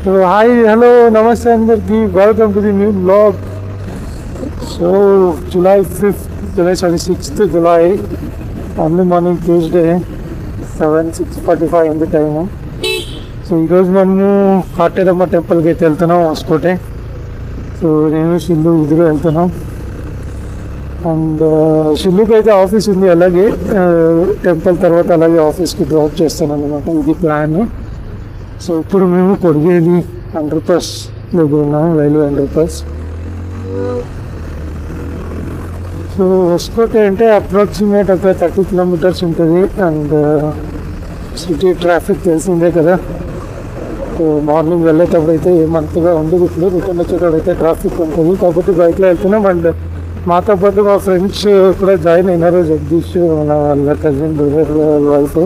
So hi, hello, namaste Andarki. Welcome to the new vlog. So July 5th, July 26th July, early morning Tuesday, 6:45 in the time. So ఈరోజు మనము కాటేరమ్మ టెంపుల్కి అయితే వెళ్తున్నాం Hoskote. So నేను షిల్లు ఇద్దరు వెళ్తున్నాం. అండ్ షిల్లుకి అయితే ఆఫీస్ ఉంది, అలాగే టెంపుల్ తర్వాత అలాగే ఆఫీస్కి డ్రాప్ చేస్తాను అనమాట. ఇది ప్లాన్. సో ఇప్పుడు మేము కొడిగేది అండర్ పాస్ దగ్గర ఉన్నాము, railway under pass. So Hoskote అంటే అప్రాక్సిమేట్ ఒక 30 కిలోమీటర్స్ ఉంటుంది. అండ్ సిటీ ట్రాఫిక్ తెలిసిందే కదా. సో మార్నింగ్ వెళ్ళేటప్పుడు అయితే ఏమంతగా ఉండదు, ఇప్పుడు రిటర్న్ వచ్చేటప్పుడు అయితే ట్రాఫిక్ ఉంటుంది. కాబట్టి బైక్లో వెళ్తున్నాం. అండ్ మాతో పాటు మా ఫ్రెండ్స్ కూడా జాయిన్ అయినారు. జగదీష్, వాళ్ళ కజిన్ బ్రదర్ వైఫ్,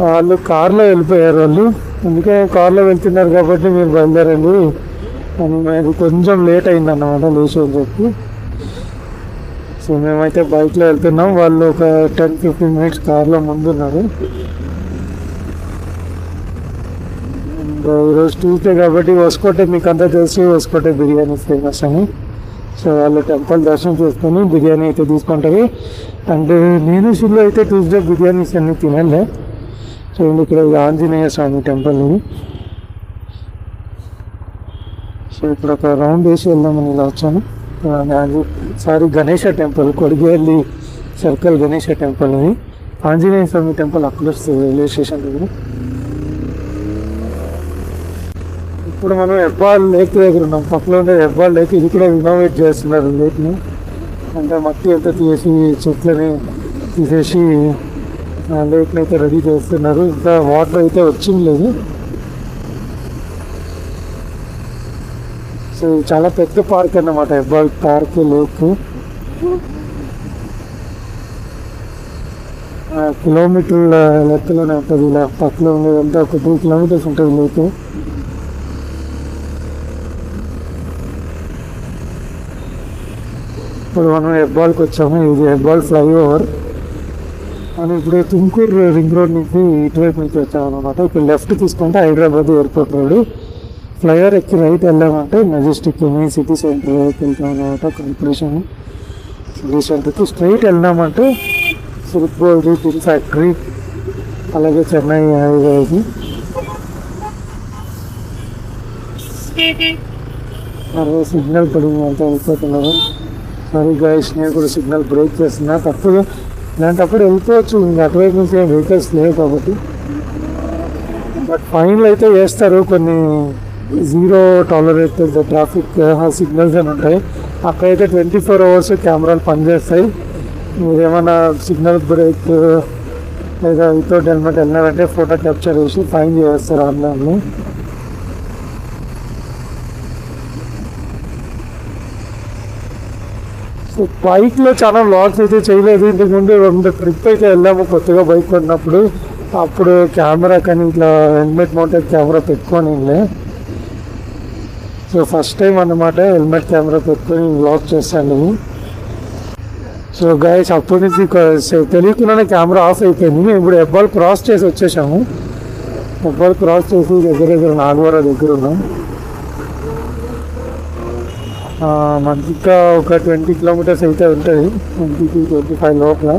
వాళ్ళు కార్లో వెళ్ళిపోయారు. వాళ్ళు అందుకే కార్లో వెళ్తున్నారు కాబట్టి మీరు బయలుదేరండి అని మేము కొంచెం లేట్ అయిందన్నమాట లేచి అని చెప్పి. సో మేమైతే బైక్లో వెళ్తున్నాం. వాళ్ళు ఒక 10-15 మినిట్స్ కార్లో ముందున్నారు. అండ్ ఈరోజు ట్యూస్డే కాబట్టి హోస్కోటే మీకు అంతా తెలిసి హోస్కోటే బిర్యానీ ఫేమస్ అని. సో వాళ్ళు టెంపుల్ దర్శనం చేసుకొని బిర్యానీ అయితే తీసుకుంటారు. అండ్ నేను షిల్లో అయితే ట్యూస్డే బిర్యానీస్ అన్నీ తినలే. సో ఇక్కడ ఆంజనేయ స్వామి టెంపుల్ ఇది. సో ఇక్కడ ఒక రౌండ్ వేసి వెళ్దామని ఇలా వచ్చాను. Ganesha temple, Kodigehalli circle Ganesha temple ఇది. ఆంజనేయ స్వామి టెంపుల్ అక్కడ వస్తుంది రైల్వే స్టేషన్ దగ్గర. ఇప్పుడు మనం హెబ్బాల్ లేక్ దగ్గర ఉన్నాం. పక్కలో ఉండే హెబ్బాల్ లేక్, ఇది కూడా రినోవేట్ చేస్తున్నారు లేక్ని. అంటే మట్టి అంతా తీసి చెట్లని తీసేసి లేక్ని అయితే రెడీ చేస్తున్నారు. ఇంకా వాటర్ అయితే వచ్చింది లేదు. సో చాలా పెద్ద పార్క్ అన్నమాట హెబ్బాల్ పార్క్, లేక్. కిలోమీటర్ల లెక్కలోనే ఉంటుంది. ఇలా పక్కలో ఉండేదంతా ఒక 2 కిలోమీటర్స్ ఉంటుంది లేక్. ఇప్పుడు మనం హెబ్బాల్కి వచ్చాము. ఇది హెబ్బాల్ ఫ్లైఓవర్. మనం ఇప్పుడు తుమ్కూరు రింగ్ రోడ్ నుంచి ఇటువైపు నుంచి వచ్చాము అనమాట. ఇప్పుడు లెఫ్ట్ తీసుకుంటే హైదరాబాద్ ఎయిర్పోర్ట్ రోడ్. ఫ్లైఓవర్ ఎక్కి రైట్ వెళ్ళామంటే మెజెస్టిక్ సిటీ సెంటర్ వెళ్తాం అనమాట. కార్పొరేషన్ సిటీ సెంటర్కి స్ట్రైట్ వెళ్ళామంటే సిల్క్ గోల్డ్ టిన్ ఫ్యాక్టరీ, అలాగే చెన్నై హైవేకి. సిగ్నల్ పడింది అంతా వెళ్ళిపోతున్నారు. సారీ గైస్, నేను కూడా సిగ్నల్ బ్రేక్ చేస్తున్నా. తప్పదు, ఇలాంటప్పుడు వెళ్ళిపోవచ్చు. ఇంకా అటువైపు నుంచి ఏం వెహికల్స్ లేవు కాబట్టి. బట్ ఫైన్లు అయితే వేస్తారు. కొన్ని జీరో టాలరేట్ ట్రాఫిక్ సిగ్నల్స్ అని ఉంటాయి. అక్కడైతే 24 అవర్స్ కెమెరాలు పనిచేస్తాయి. మీరు ఏమైనా సిగ్నల్ బ్రేక్ లేదా వితౌట్ హెల్మెట్ వెళ్ళినారంటే ఫోటో క్యాప్చర్ చేసి ఫైన్ చేస్తారు ఆన్లైన్లో. సో బైక్లో చాలా వ్లాగ్స్ అయితే చేయలేదు. ఇంతకుముందు 2 ట్రిప్ అయితే వెళ్ళాము కొత్తగా బైక్ కొన్నప్పుడు. అప్పుడు కెమెరా కానీ ఇట్లా హెల్మెట్ మౌంటెడ్ కెమెరా పెట్టుకొని వెళ్ళే. సో ఫస్ట్ టైం అన్నమాట హెల్మెట్ కెమెరా పెట్టుకొని వ్లాగ్ చేస్తాను. సో గైస్ అప్పటి నుంచి తెలియకుండానే కెమెరా ఆఫ్ అయిపోయింది. మేము ఇప్పుడు హెబ్బాల్ క్రాస్ చేసి వచ్చేసాము. హెబ్బాల్ క్రాస్ చేసి దగ్గర నాగవరం దగ్గర ఉన్నాం. మనకి ఇంకా ఒక 20 కిలోమీటర్స్ అయితే ఉంటుంది, 20-25 లోపల.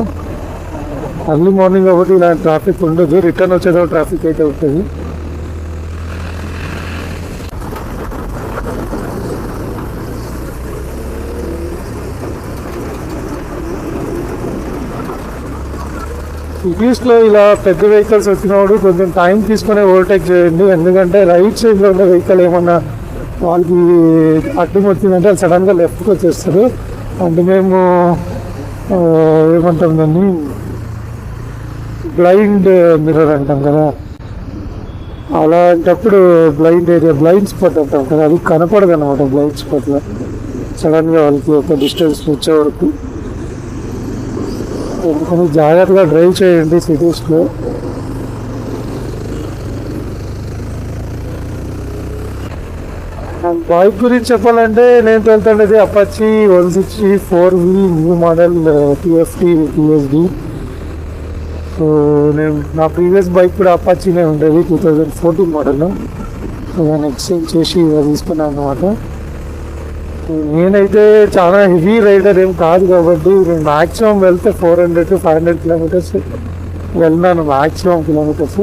అర్లీ మార్నింగ్ ఒకటి ఇలా ట్రాఫిక్ ఉండదు, రిటర్న్ వచ్చేదో ట్రాఫిక్ అయితే ఉంటుంది. సిటీస్లో ఇలా పెద్ద వెహికల్స్ వచ్చినప్పుడు కొంచెం టైం తీసుకొని ఓవర్టేక్ చేయండి. ఎందుకంటే రైట్ సైడ్లో ఉన్న వెహికల్ ఏమన్నా వాళ్ళకి అడ్డం వచ్చిందంటే వాళ్ళు సడన్గా లెఫ్ట్కి వచ్చేస్తారు. అంటే మేము ఏమంటాం దాన్ని బ్లైండ్ మిర్రర్ అంటాం కదా, అలాంటప్పుడు బ్లైండ్ ఏరియా, బ్లైండ్ స్పాట్ అంటాం కదా, అది కనపడదు అనమాట. బ్లైండ్ స్పాట్లో సడన్గా వాళ్ళకి ఒక డిస్టెన్స్ వచ్చే వరకు. అందుకని జాగ్రత్తగా డ్రైవ్ చేయండి సిటీస్లో. బైక్ గురించి చెప్పాలంటే నేను వెళ్తుండేది Apache 160 new model TFT TSD. So నేను నా ప్రీవియస్ బైక్ కూడా అపాచీనే ఉండేది, 2014 మోడల్. దాన్ని ఎక్స్చేంజ్ చేసి తీసుకున్నాను అనమాట. నేనైతే చాలా హెవీ రైడర్ ఏం కాదు కాబట్టి నేను మ్యాక్సిమం వెళ్తే 400 to 500 kilometers వెళ్ళినాను, మ్యాక్సిమం కిలోమీటర్స్.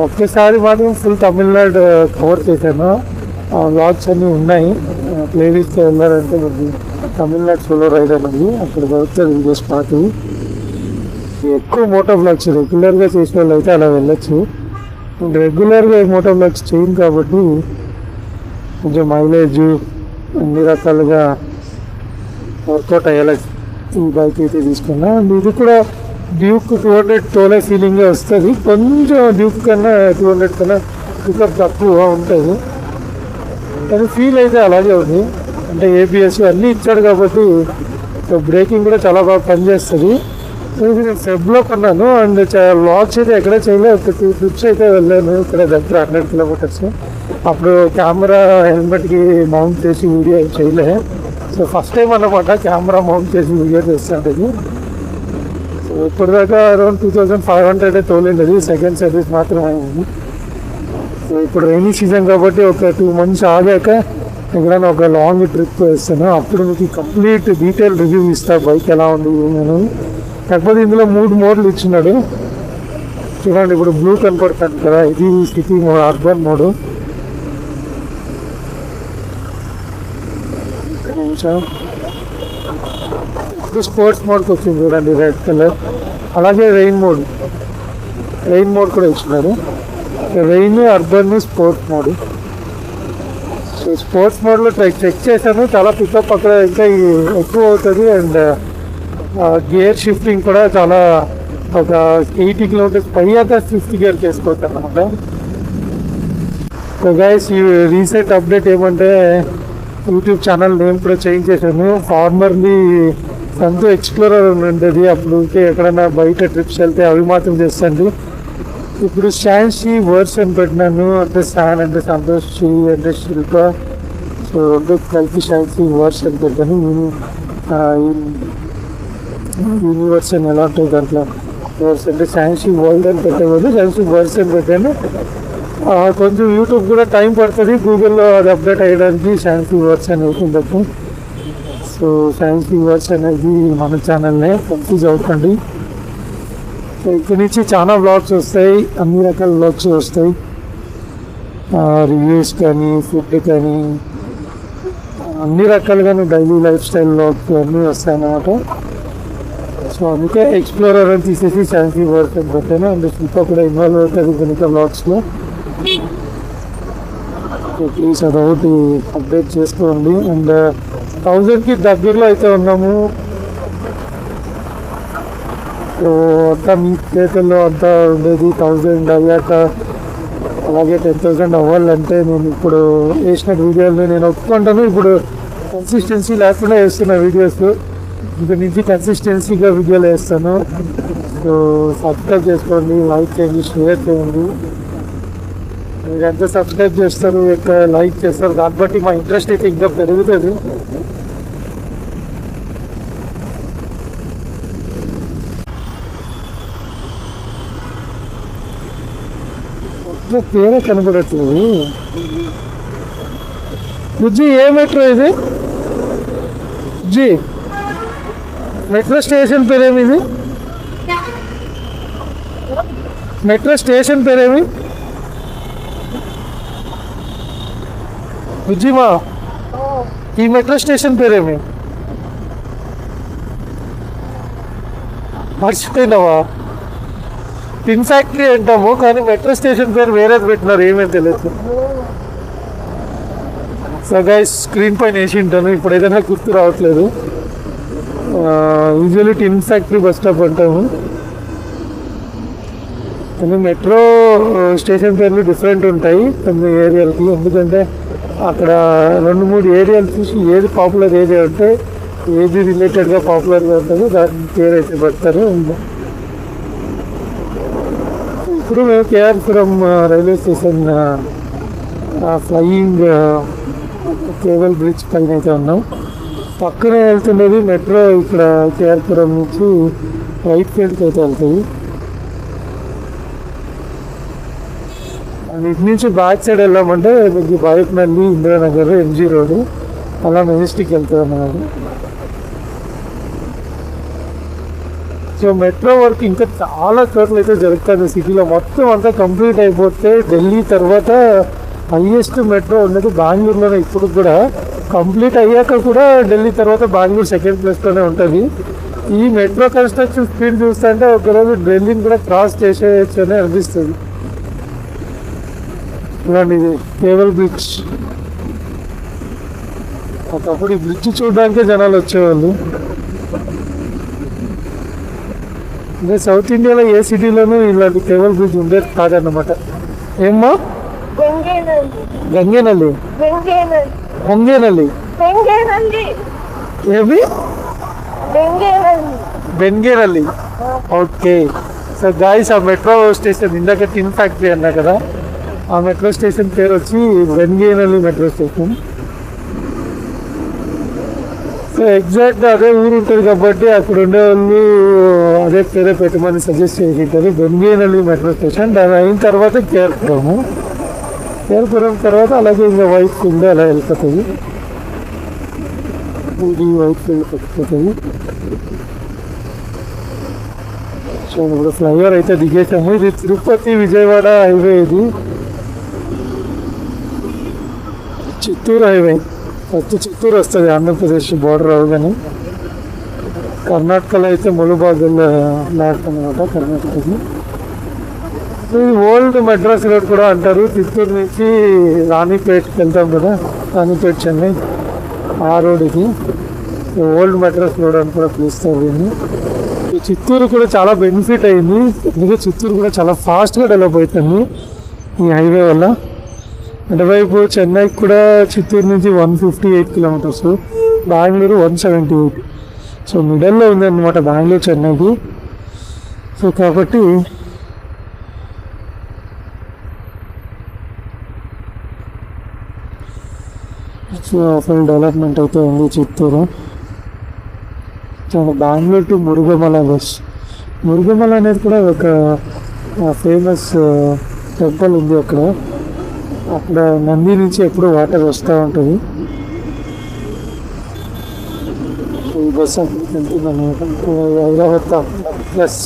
ఒకేసారి మాత్రం ఫుల్ తమిళనాడు కవర్ చేశాను. వ్లాగ్స్ అన్నీ ఉన్నాయి, ప్లేలిస్ట్ వెళ్ళారంటే తమిళనాడు సోలో రైడర్ ఉంది, అక్కడ దొరుకుతుంది వీడియోస్ పాటు. ఎక్కువ మోటో బ్లాగ్స్ రెగ్యులర్గా చేసిన వాళ్ళు అయితే అలా వెళ్ళొచ్చు. రెగ్యులర్గా మోటో బ్లాగ్స్ చేయను కాబట్టి కొంచెం మైలేజ్ అన్ని రకాలుగా వర్కౌట్ అయ్యేలా ఈ బైక్ అయితే తీసుకున్నా. అండ్ ఇది కూడా డ్యూక్ 200 తోలే ఫీలింగే వస్తుంది. కొంచెం డ్యూక్ కన్నా 200 కన్నా పికప్ తక్కువ ఉంటుంది, కానీ ఫీల్ అయితే అలాగే ఉంది. అంటే ఏబిఎస్ అన్నీ ఇచ్చాడు కాబట్టి బ్రేకింగ్ కూడా చాలా బాగా పనిచేస్తుంది. ఇది నేను ఫెబ్లో కొన్నాను. అండ్ లాక్స్ అయితే ఎక్కడే చేయలేదు, ఒక 2 trips అయితే వెళ్ళాను ఇక్కడ దగ్గర 100 kilometers. అప్పుడు కెమెరా హెల్మెట్కి మౌంట్ చేసి వీడియో చేయలే. సో ఫస్ట్ టైం అన్నమాట కెమెరా మౌంట్ చేసి వీడియో చేస్తాను. సో ఇప్పటిదాకా అరౌండ్ 2500 తోలేది, సెకండ్ సర్వీస్ మాత్రమే అయింది. సో ఇప్పుడు రైనీ సీజన్ కాబట్టి ఒక 2 months ఆగాక ఎక్కడైనా ఒక లాంగ్ ట్రిప్ వేస్తాను, అప్పుడు మీకు కంప్లీట్ డీటెయిల్ రివ్యూ ఇస్తాను బైక్ ఎలా ఉంది నేను. కాకపోతే ఇందులో 3 మోడ్లు ఇచ్చినాడు చూడండి. ఇప్పుడు బ్లూ కనపడుతుంది కదా, ఇది సిటీ మోడ్, అర్బన్ మోడ్. ఇప్పుడు స్పోర్ట్స్ మోడ్కి వచ్చింది చూడండి, రెడ్ కలర్. అలాగే రెయిన్ మోడ్ కూడా ఇచ్చినారు. Rain, urban, sports mode. So sports మోడ్లో చెక్ చేశాను, చాలా పికప్ అక్కడ ఇంకా ఎక్కువ అవుతుంది. అండ్ గేర్ షిఫ్టింగ్ కూడా చాలా ఒక 80 kilometers పైగా 50 gear వేసుకోవచ్చు అన్నమాట. సో గైస్ ఈ రీసెంట్ అప్డేట్ ఏమంటే యూట్యూబ్ ఛానల్ నేమ్ కూడా చేంజ్ చేశాను. ఫార్మర్లీ సంతూ ఎక్స్ప్లోరర్ అని ఉంటుంది, అప్పుడు ఎక్కడైనా బయట ట్రిప్స్ వెళ్తే అవి మాత్రం చేస్తాను. ఇప్పుడు శాన్షీ వర్డ్స్ అని పెట్టినాను, అంటే శాన్ అంటే సంతోష్, షీ అంటే శిల్ప. సో రెండు కలిపి శాన్షీ వర్డ్స్ అని పెట్టాను. యూనివర్స్ అని ఎలా ఉంటుంది దాంట్లో వర్డ్స్ అంటే శాన్షీ వరల్డ్ అని పెట్టేవాళ్ళు, శాన్షీ వర్డ్స్ అని పెట్టాను. కొంచెం యూట్యూబ్ కూడా టైం పడుతుంది గూగుల్లో అది అప్డేట్ అయ్యడానికి. శాన్షీ వర్డ్స్ అని అవుతుంది. సో శాన్షీ వర్డ్స్ అనేది మన ఛానల్నే, కన్ఫ్యూజ్ అవ్వకండి. సో ఇక్కడి నుంచి చాలా వ్లాగ్స్ వస్తాయి, అన్ని రకాల వ్లాగ్స్ వస్తాయి, రివ్యూస్ కానీ, ఫుడ్ కానీ, అన్ని రకాలుగా డైలీ లైఫ్ స్టైల్ వ్లాగ్స్ అన్నీ వస్తాయి అన్నమాట. సో అందుకే ఎక్స్ప్లోరర్ అని తీసేసి శాన్షీ వర్డ్స్ అని పెట్టాను. అండ్ శిల్ప కూడా ఇన్వాల్వ్ అవుతుంది కనుక వ్లాగ్స్లో. ప్లీజ్ అదొకటి అప్డేట్ చేసుకోండి. అండ్ 1000కి దగ్గరలో అయితే ఉన్నాము. సో అంతా మీ చేతుల్లో అంతా ఉండేది. 1000 అయ్యాక అలాగే 10,000 అవ్వాలంటే నేను ఇప్పుడు వేసిన వీడియోలు నేను ఒప్పుకుంటాను. ఇప్పుడు కన్సిస్టెన్సీ లేకుండా వేస్తున్న వీడియోస్, ఇక్కడ నుంచి కన్సిస్టెన్సీగా వీడియోలు వేస్తాను. సో సబ్స్క్రైబ్ చేసుకోండి, లైక్ చేయండి, షేర్ చేయండి. మీరు ఎంత సబ్స్క్రైబ్ చేస్తారు, ఎంత లైక్ చేస్తారు, దాన్ని బట్టి మా ఇంట్రెస్ట్ అయితే ఇంకా పెరుగుతుంది. పేరే కనపడట్లేదు. బుజ్జి ఏ మెట్రో ఇది? బుజ్జి మెట్రో స్టేషన్ పేరేమి? ఇది మెట్రో స్టేషన్ పేరేమి? బుజ్జిమా ఈ మెట్రో స్టేషన్ పేరేమి? మర్చిపోయినావా? టిన్ ఫ్యాక్టరీ అంటాము, కానీ మెట్రో స్టేషన్ పేరు వేరేది పెట్టినారు, ఏమేమి తెలియదు. సో గైస్ స్క్రీన్ పైన వేసి ఉంటాను, ఇప్పుడు ఏదైనా గుర్తు రావట్లేదు. Usually tin factory bus stop అంటాము, కానీ మెట్రో స్టేషన్ పేర్లు డిఫరెంట్ ఉంటాయి కొన్ని ఏరియాలకి. ఎందుకంటే అక్కడ 2-3 ఏరియాలు చూసి ఏది పాపులర్ ఏరియా ఉంటే, ఏది రిలేటెడ్గా పాపులర్గా ఉంటుందో దాని పేరు అయితే పెడతారు. ఇప్పుడు మేము KR Puram railway station flying cable bridge పైన అయితే ఉన్నాం. పక్కనే వెళ్తుండేది మెట్రో, ఇక్కడ కేఆర్పురం నుంచి వైట్ ఫీల్డ్కి అయితే వెళ్తుంది. ఇటు నుంచి బ్యాక్ సైడ్ వెళ్ళామంటే మీకు బాయక్నల్లి, ఇందిరానగర్, ఎంజీ రోడ్ అలా మెజెస్టిక్ వెళ్తుంది అన్నమాట. సో మెట్రో వర్క్ ఇంకా చాలా చోట్ల అయితే జరుగుతుంది సిటీలో. మొత్తం అంతా కంప్లీట్ అయిపోతే ఢిల్లీ తర్వాత హైయెస్ట్ మెట్రో ఉన్నది బెంగళూరులోనే. ఇప్పుడు కూడా కంప్లీట్ అయ్యాక కూడా ఢిల్లీ తర్వాత బెంగళూరు సెకండ్ ప్లేస్లోనే ఉంటుంది. ఈ మెట్రో కన్స్ట్రక్షన్ స్పీడ్ చూస్తుంటే ఒకరోజు ఢిల్లీని కూడా క్రాస్ చేసేయచ్చు అని అనిపిస్తుంది. ఇలాంటి ఇది కేబుల్ బ్రిడ్జ్. ఒకప్పుడు ఈ బ్రిడ్జ్ చూడడానికే జనాలు వచ్చేవాళ్ళు. అంటే సౌత్ ఇండియాలో ఏ సిటీలోనూ ఇలాంటి కేబుల్ బ్రిడ్జ్ ఉండేది కాదన్నమాట. ఏమ్మా? గంగేనల్లి, హొంగేనల్లి, ఏమి బెంగేనల్లి. ఓకే. సో గాయస్, ఆ మెట్రో స్టేషన్ ఇందాక టిన్ ఫ్యాక్టరీ అన్నా కదా, ఆ మెట్రో స్టేషన్ పేరు వచ్చి బెంగేనల్లి మెట్రో స్టేషన్. సో ఎగ్జాక్ట్గా అదే ఊరు ఉంటుంది కాబట్టి అక్కడ ఉండే వాళ్ళు అదే పేరే పెట్టమని సజెస్ట్ చేసి ఉంటారు, బెంగేనల్లి మెట్రో స్టేషన్. దాని అయిన తర్వాత కేర్పురము, కేర్పురం తర్వాత అలాగే ఇంకా వైట్ ఫీల్డ్ అలా వెళ్ళిపోతుంది. వైట్ ఫీల్డ్ పట్టుకుపోతుంది. సో ఇప్పుడు ఫ్లైఓవర్ అయితే దిగేసాము. ఇది తిరుపతి విజయవాడ హైవే. ఇది చిత్తూరు హైవే. ఫస్ట్ చిత్తూరు వస్తుంది ఆంధ్రప్రదేశ్ బార్డర్ అవగానే. కర్ణాటకలో అయితే ములుబాగుల్లో లాడుతుందన్నమాట కర్ణాటకకి. ఇది ఓల్డ్ మెడ్రాస్ రోడ్ కూడా అంటారు. చిత్తూరు నుంచి రాణిపేటకి వెళ్తాం కదా, రాణిపేట చెన్నై, ఆ రోడ్ ఇది ఓల్డ్ మెడ్రాస్ రోడ్ అని కూడా పిలుస్తారు దీన్ని. చిత్తూరు కూడా చాలా బెనిఫిట్ అయింది, ఎందుకంటే చిత్తూరు కూడా చాలా ఫాస్ట్గా డెవలప్ అవుతుంది ఈ హైవే వల్ల. అటువైపు చెన్నైకి కూడా చిత్తూరు నుంచి 158 కిలోమీటర్స్, బెంగళూరు 178. సో మిడల్లో ఉంది అనమాట బెంగళూరు చెన్నైకి. సో కాబట్టి ఫుల్ డెవలప్మెంట్ అయితే ఉంది చిత్తూరు. Bengaluru to Murugamala bus. మురుగమల అనేది కూడా ఒక ఫేమస్ టెంపుల్ ఉంది అక్కడ. అక్కడ నంది నుంచి ఎప్పుడు వాటర్ వస్తూ ఉంటుంది. ఈ బస్ అక్కడికి వెళ్తుంది అనమాట. Hyderabad plus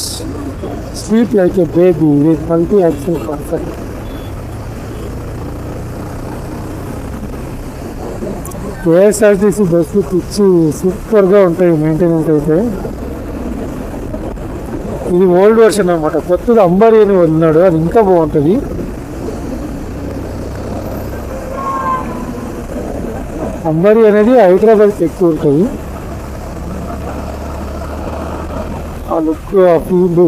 sleep like a baby with multi action concept. KSRTC బస్సులు పిచ్చి సూపర్గా ఉంటాయి మెయింటెనెన్స్ అయితే. ఇది ఓల్డ్ వర్షన్ అనమాట. కొత్తది అంబారీ అని వదిలినాడు, అది ఇంకా బాగుంటుంది. అంబారీ అనేది హైదరాబాద్కి ఎక్కువ ఉంటుంది. ఆ లుక్, ఆ ఫీల్,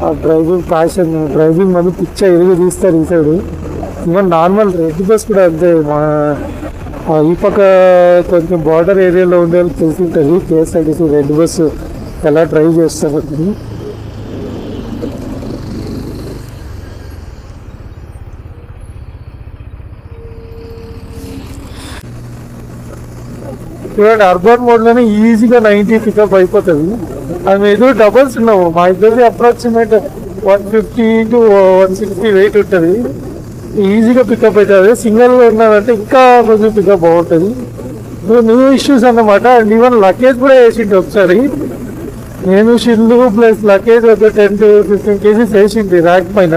ఆ డ్రైవింగ్ ప్యాషన్, డ్రైవింగ్ మంది పిచ్చ ఎరుగు తీస్తారు ఈ side. Even normal red bus కూడా అంతే. ఈ పక్క కొంచెం బార్డర్ ఏరియాలో ఉండే వాళ్ళకి తెలిసి ఉంటుంది కేఎస్ఆర్టీసీ రెడ్ బస్సు ఎలా డ్రైవ్ చేస్తారు అని. చూడండి, అర్బన్ మోడ్లోనే ఈజీగా 90 పికప్ అయిపోతుంది. ఆమె ఏదో డబల్స్ ఉన్నాము, మా ఇద్దరిది అప్రాక్సిమేట్ 150 to 160 వెయిట్ ఉంటుంది. ఈజీగా పికప్ అవుతుంది. సింగిల్గా ఉన్నారంటే ఇంకా కొంచెం పికప్ బాగుంటుంది. న్యూ ఇష్యూస్ అన్నమాట. అండ్ ఈవెన్ లగేజ్ కూడా వేసింది ఒకసారి. నేను షిల్లు ప్లస్ లగేజ్ ఒక 10 to 15 kgs వేసింది ర్యాక్ పైన.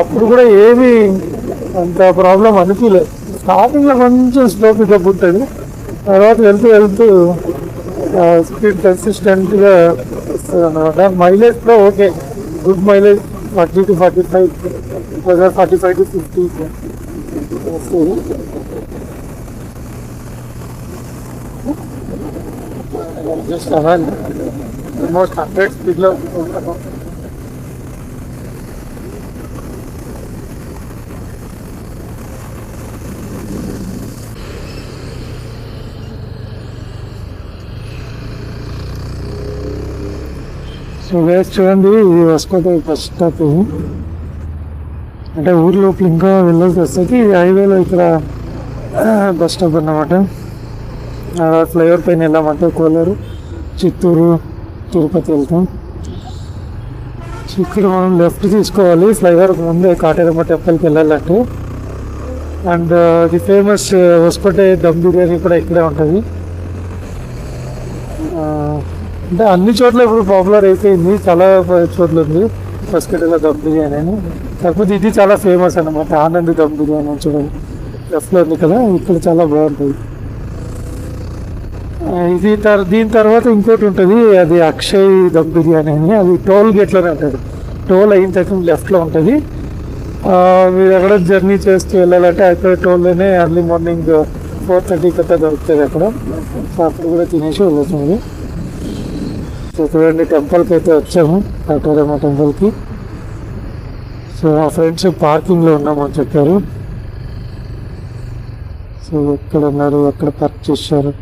అప్పుడు కూడా ఏమీ అంత ప్రాబ్లం అనిపించలేదు. స్టార్టింగ్లో కొంచెం స్లో పికప్ ఉంటుంది, తర్వాత వెళ్తూ స్పీడ్ కన్సిస్టెంట్గా వస్తుంది అన్నమాట. మైలేజ్ కూడా okay, good mileage 40 to 45, 45 to 50 వస్తుంది. జస్ట్ అవ్వాలి ఆల్మోస్ట్ 100 స్పీడ్లో. సో వేస్ట్ చూడండి, ఇది వసుకోతే బస్ స్టాప్. అంటే ఊరి లోపల ఇంకా వెళ్ళాల్సి వస్తుంది. హైవేలో ఇక్కడ బస్ స్టాప్ అన్నమాట. ఫ్లైఓవర్ పైన వెళ్ళామంటే కోలారు, చిత్తూరు, తిరుపతి వెళ్తాం. సో ఇక్కడ మనం లెఫ్ట్ తీసుకోవాలి ఫ్లైఓవర్ ముందే కాటేరమ్మ టెంపుల్కి వెళ్ళాలంటే. And the famous Hoskote dum biryani కూడా ఇక్కడే ఉంటుంది. అంటే అన్ని చోట్ల ఇప్పుడు పాపులర్ అయిపోయింది, చాలా చోట్ల ఉంది హొస్కోటేలో దమ్ బిర్యానీ అని. కాకపోతే ఇది చాలా ఫేమస్ అనమాట, ఆనంద్ దమ్ బిర్యానీ అని చూడండి లెఫ్ట్లో ఉంది కదా, ఇక్కడ చాలా బాగుంటుంది. ఇది దీని తర్వాత ఇంకోటి ఉంటుంది, అది అక్షయ్ దమ్ బిర్యానీ అని. అది టోల్ గేట్లోనే ఉంటుంది, టోల్ అయిన తర్వాత లెఫ్ట్లో ఉంటుంది. మీరు ఎక్కడ జర్నీ చేస్తూ వెళ్ళాలంటే అక్కడ టోల్లోనే ఎర్లీ మార్నింగ్ 4:30 కట్టా దొరుకుతుంది అక్కడ. సో అక్కడ కూడా తినేసి వెళ్ళొచ్చు. సో చూడండి టెంపుల్కి అయితే వచ్చాము, కాటేరమ్మ టెంపుల్కి. సో మా ఫ్రెండ్స్ పార్కింగ్లో ఉన్నామని చెప్పారు. సో ఎక్కడ ఉన్నారు, ఎక్కడ పార్క్ చేశారు.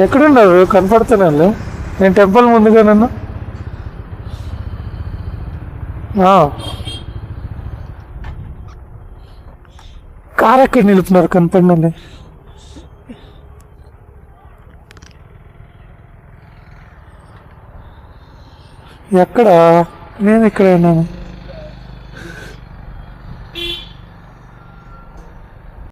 ఎక్కడున్నారు, కనపడుతున్నాను నేను టెంపుల్ ముందుగా నన్ను. కార్ ఎక్కడ నిలుపుతున్నారు, కనపడినండి. ఎక్కడ, నేను ఇక్కడ ఉన్నాను.